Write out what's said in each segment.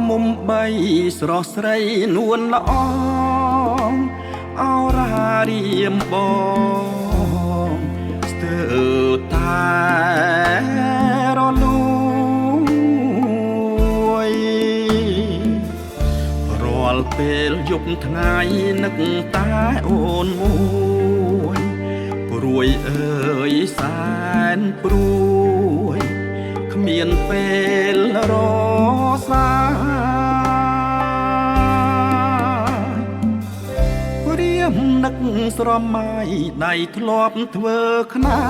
មុំបីស្រស់ស្រីនួនល្អអរារៀមបងស្ទើរតែរលួយរាល់ពេលយប់ថ្ងៃនឹកតែអូនមួយព្រួយអើយសែនព្រួយគ្មានពេលរសារៀមនឹកស្រមៃដៃធ្លាប់ធ្វើខ្នា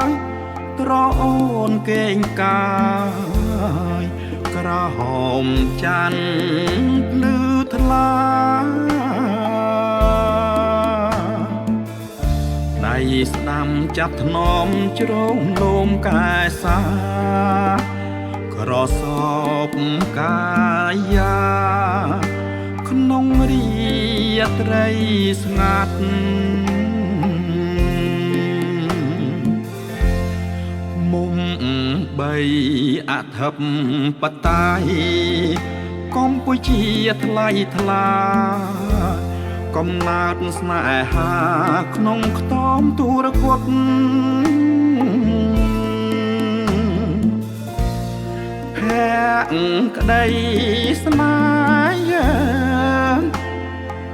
យត្រអូនកេងកាយក្រហមច័ន្ទភ្លឺថ្លាដៃស្ដាំចាប់ថ្នមជ្រងលោមកាយសាក្រសពកាយាក្នុងរាត្រីស្ងាត់មុំបីអធិបតេយ្យកម្ពុជាថ្លៃថ្លាកំណើតស្នេហាក្នុងខ្ទមទូរគតភក្តីស្នេហា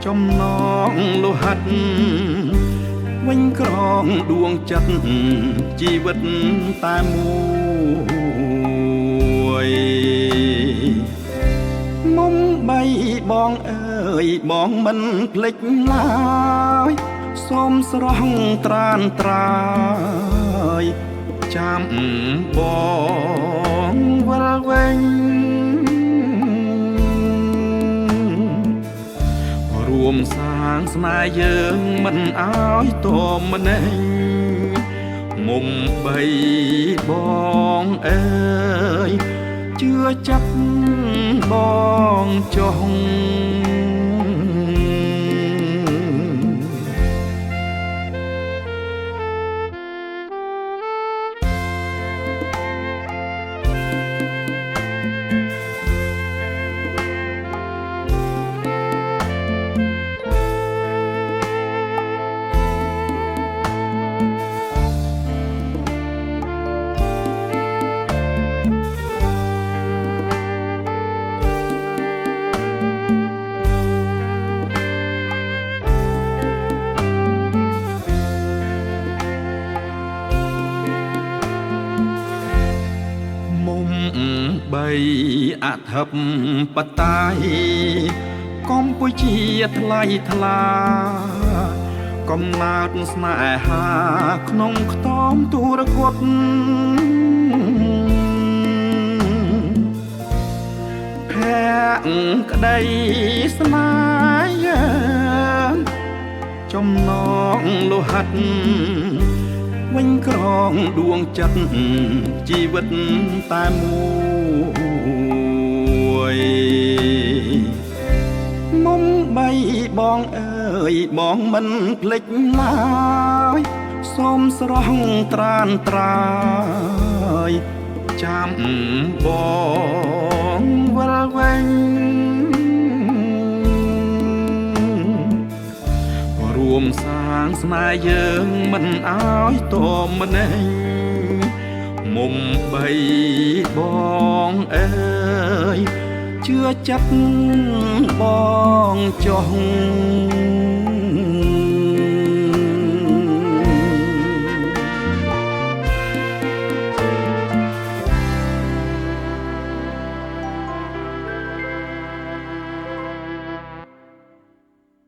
ចំណងលោហិតវិញក្រងដួងចិត្តជីវិតតែមួយមុំបីបងអើយបងមិនភ្លេចឡើយសូមស្រស់ត្រានត្រាយចាំបងវិលវិញរួមសាងស្នេហ៍យើងមិនឲ្យតមនែងមុំបីបងអើយជឿចាប់បងចុងបីអធិបតេយ្យកម្ពុជាថ្លៃថ្លាកំណើតស្នេហាក្នុងខ្ទមទូរគតភក្តីស្នេហាចំណងលោហិតវិញក្រងដួងចិត្តជីវិតតែមួយមុំបីបងអើយបងមិនភ្លេចឡើយសូមស្រស់ត្រានត្រាយចាំបងវិលវិញរួមសាងស្នេហ៍យើងមិនឲ្យតមនែងមុំបីបងអើយជឿចិត្តបងចុង